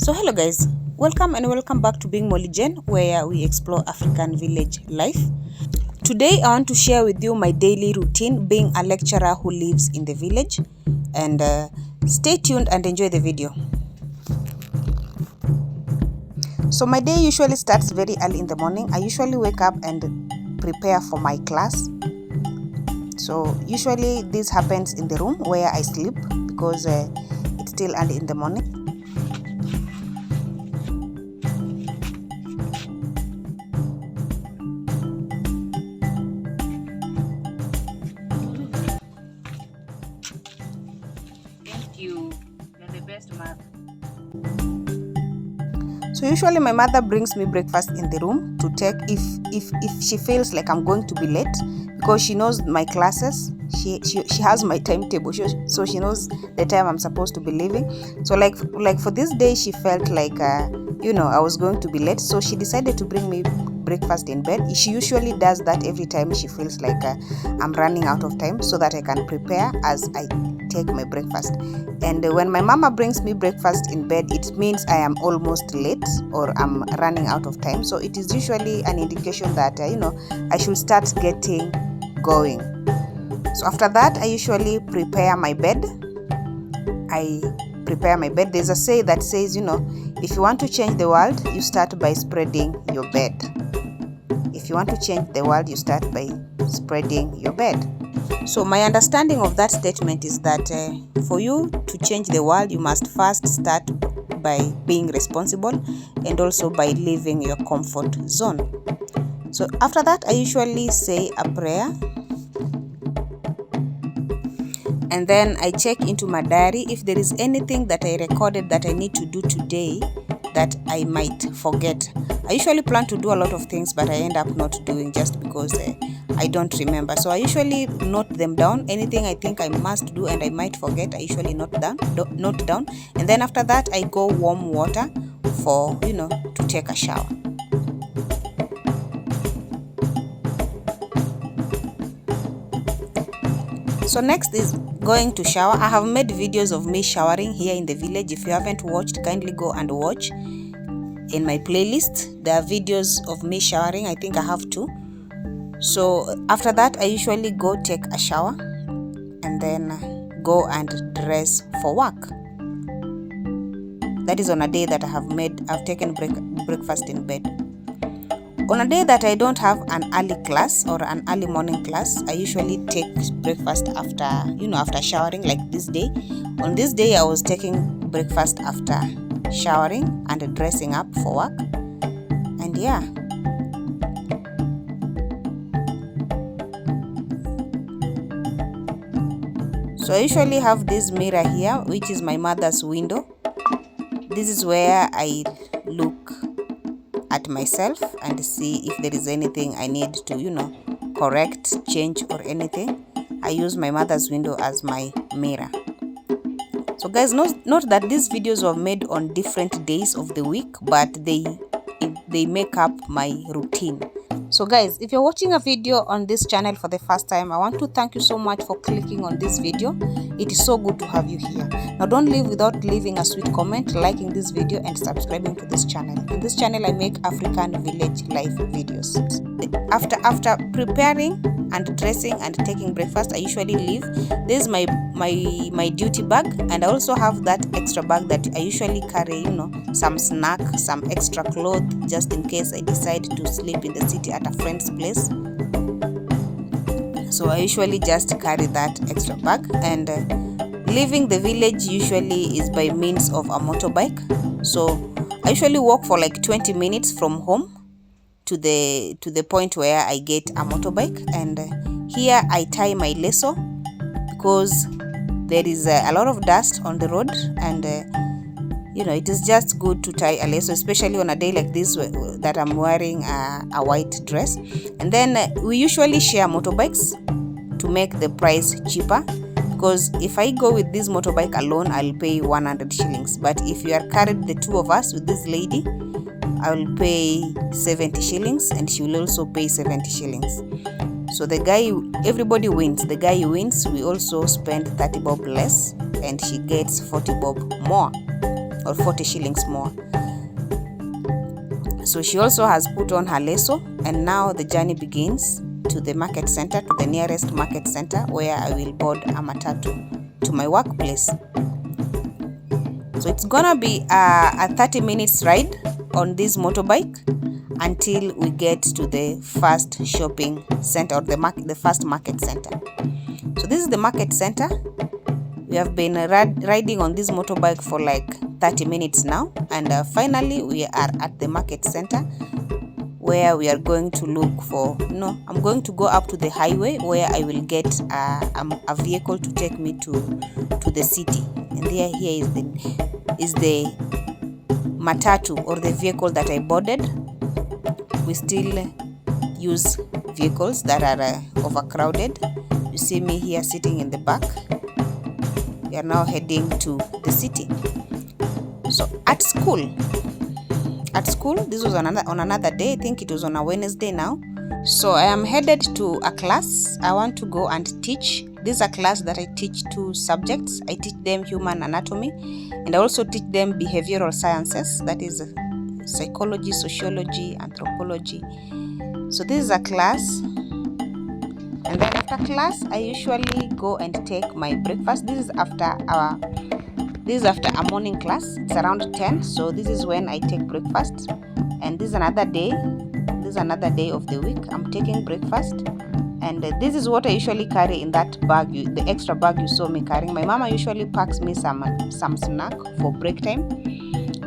So hello guys, welcome back to Being Molly Jane, where we explore African village life. Today I want to share with you my daily routine being a lecturer who lives in the village, and stay tuned and enjoy the video. So my day usually starts very early in the morning. I usually wake up and prepare for my class. So usually this happens in the room where I sleep because it's still early in the morning. You're the best mother. So usually my mother brings me breakfast in the room to take if she feels like I'm going to be late, because she knows my classes. She has my timetable, so she knows the time I'm supposed to be leaving. So like for this day, she felt like I was going to be late, so she decided to bring me breakfast in bed. She usually does that every time she feels like I'm running out of time, so that I can prepare as I take my breakfast. And when my mama brings me breakfast in bed, it means I am almost late or I'm running out of time. So it is usually an indication that I should start getting going. So after that, I usually prepare my bed. There's a say that says, if you want to change the world, you start by spreading your bed. If you want to change the world, you start by spreading your bed. So my understanding of that statement is that for you to change the world, you must first start by being responsible and also by leaving your comfort zone. So after that, I usually say a prayer. And then I check into my diary if there is anything that I recorded that I need to do today that I might forget. I usually plan to do a lot of things, but I end up not doing just because I don't remember. So I usually note them down. Anything I think I must do and I might forget, I usually note down. And then after that, I go warm water for, to take a shower. So next is going to shower. I have made videos of me showering here in the village. If you haven't watched, kindly go and watch. In my playlist, there are videos of me showering. I think I have two. So after that, I usually go take a shower and then go and dress for work. That is on a day that I've taken breakfast in bed. On a day that I don't have an early class or an early morning class, I usually take breakfast after showering, like this day. On this day, I was taking breakfast after showering and dressing up for work. And yeah. So I usually have this mirror here, which is my mother's window. This is where I look at myself and see if there is anything I need to, correct, change or anything. I use my mother's window as my mirror. So guys, note that these videos were made on different days of the week, but they make up my routine. So guys, if you're watching a video on this channel for the first time, I want to thank you so much for clicking on this video. It is so good to have you here. Now don't leave without leaving a sweet comment, liking this video and subscribing to this channel. In this channel, I make African village life videos. After preparing and dressing and taking breakfast, I usually leave. This is my duty bag, and I also have that extra bag that I usually carry, some snack, some extra clothes, just in case I decide to sleep in the city at a friend's place. So I usually just carry that extra bag, and leaving the village usually is by means of a motorbike. So I usually walk for like 20 minutes from home to the point where I get a motorbike, and here I tie my lasso because there is a lot of dust on the road, and it is just good to tie a lasso, especially on a day like this that I'm wearing a white dress. And then we usually share motorbikes to make the price cheaper, because if I go with this motorbike alone, I'll pay 100 shillings. But if you are carried the two of us with this lady, I will pay 70 shillings and she will also pay 70 shillings. So everybody wins. The guy who wins, we also spend 30 bob less and she gets 40 bob more. or 40 shillings more. So she also has put on her leso, and now the journey begins to the market center, to the nearest market center, where I will board a matatu to my workplace. So it's gonna be a 30 minutes ride on this motorbike until we get to the first shopping center, or the first market center. So this is the market center. We have been riding on this motorbike for like 30 minutes now, and finally we are at the market center, where we are going to look for, I'm going to go up to the highway, where I will get a vehicle to take me to the city. And here is the matatu, or the vehicle that I boarded. We still use vehicles that are overcrowded. You see me here sitting in the back. We are now heading to the city. So at school, this was on another day. I think it was on a Wednesday now. So I am headed to a class. I want to go and teach. This is a class that I teach 2 subjects. I teach them human anatomy, and I also teach them behavioral sciences, that is psychology, sociology, anthropology. So this is a class. And then after class, I usually go and take my breakfast. This is after a morning class. It's around 10. So this is when I take breakfast. And this is another day. This is another day of the week. I'm taking breakfast. And this is what I usually carry in that bag, the extra bag you saw me carrying. My mama usually packs me some snack for break time.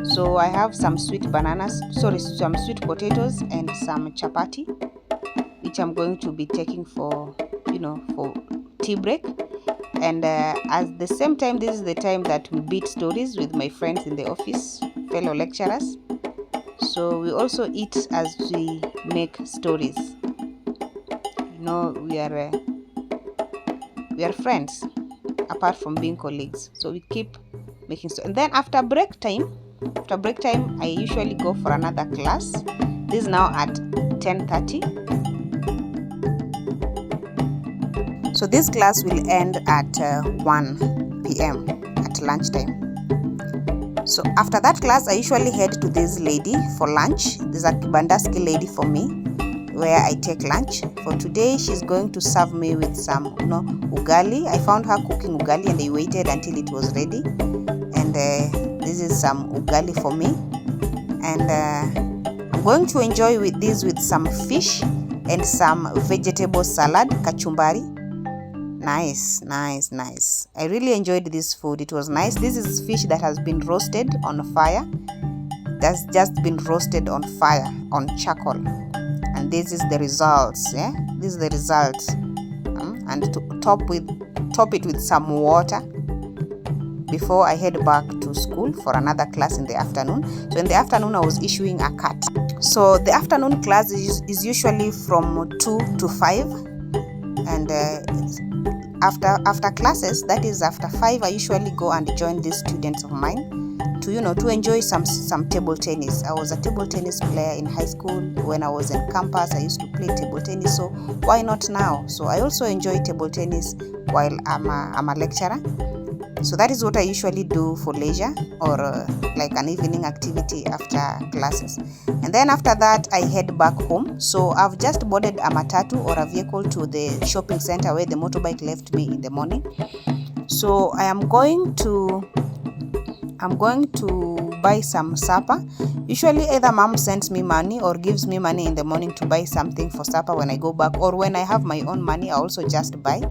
So I have some sweet some sweet potatoes and some chapati, which I'm going to be taking for tea break. And at the same time, this is the time that we beat stories with my friends in the office, fellow lecturers. So we also eat as we make stories. We are friends apart from being colleagues. So we keep making stories. And then after break time, I usually go for another class. This is now at 10:30. So this class will end at 1 p.m. at lunchtime. So after that class, I usually head to this lady for lunch. There's a Kibandaski lady for me, where I take lunch. For today, she's going to serve me with some ugali. I found her cooking ugali, and I waited until it was ready. And this is some ugali for me. And I'm going to enjoy with some fish and some vegetable salad, kachumbari. Nice. I really enjoyed this food. It was nice. This is fish that has been roasted on fire. That's just been roasted on fire, on charcoal. And this is the results. This is the results. And to top it with some water before I head back to school for another class in the afternoon. So in the afternoon, I was issuing a cut. So the afternoon class is usually from 2 to 5. And after classes, that is after 5, I usually go and join these students of mine to enjoy some table tennis. I was a table tennis player in high school. When I was in campus, I used to play table tennis. So why not now? So I also enjoy table tennis while I'm a lecturer. So that is what I usually do for leisure, or like an evening activity after classes. And then after that, I head back home. So I've just boarded a matatu, or a vehicle, to the shopping center where the motorbike left me in the morning. So I'm going to buy some supper. Usually either mom sends me money or gives me money in the morning to buy something for supper when I go back, or when I have my own money, I also just buy.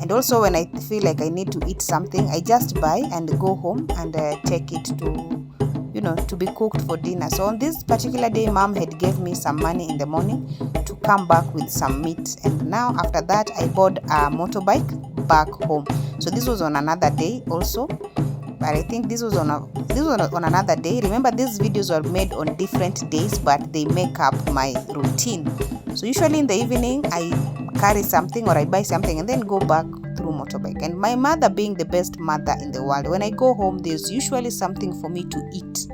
And also when I feel like I need to eat something, I just buy and go home and take it to be cooked for dinner. So on this particular day, mom had gave me some money in the morning to come back with some meat. And now after that, I bought a motorbike back home. So this was on another day also. But I think this was on another day. Remember, these videos were made on different days, but they make up my routine. So usually in the evening, I carry something or I buy something and then go back through motorbike. And my mother being the best mother in the world, when I go home, there's usually something for me to eat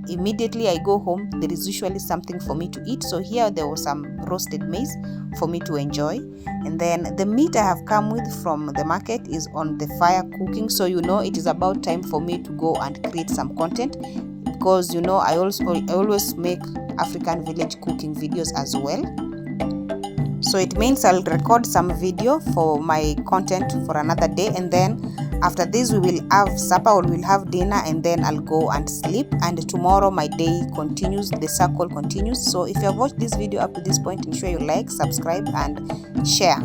immediately I go home, there is usually something for me to eat. So here there was some roasted maize for me to enjoy. And then the meat I have come with from the market is on the fire cooking. So it is about time for me to go and create some content, because I always make African village cooking videos as well. So it means I'll record some video for my content for another day, and then after this we will have supper or we'll have dinner, and then I'll go and sleep. And tomorrow my day continues, the circle continues. So if you have watched this video up to this point, ensure you like, subscribe and share.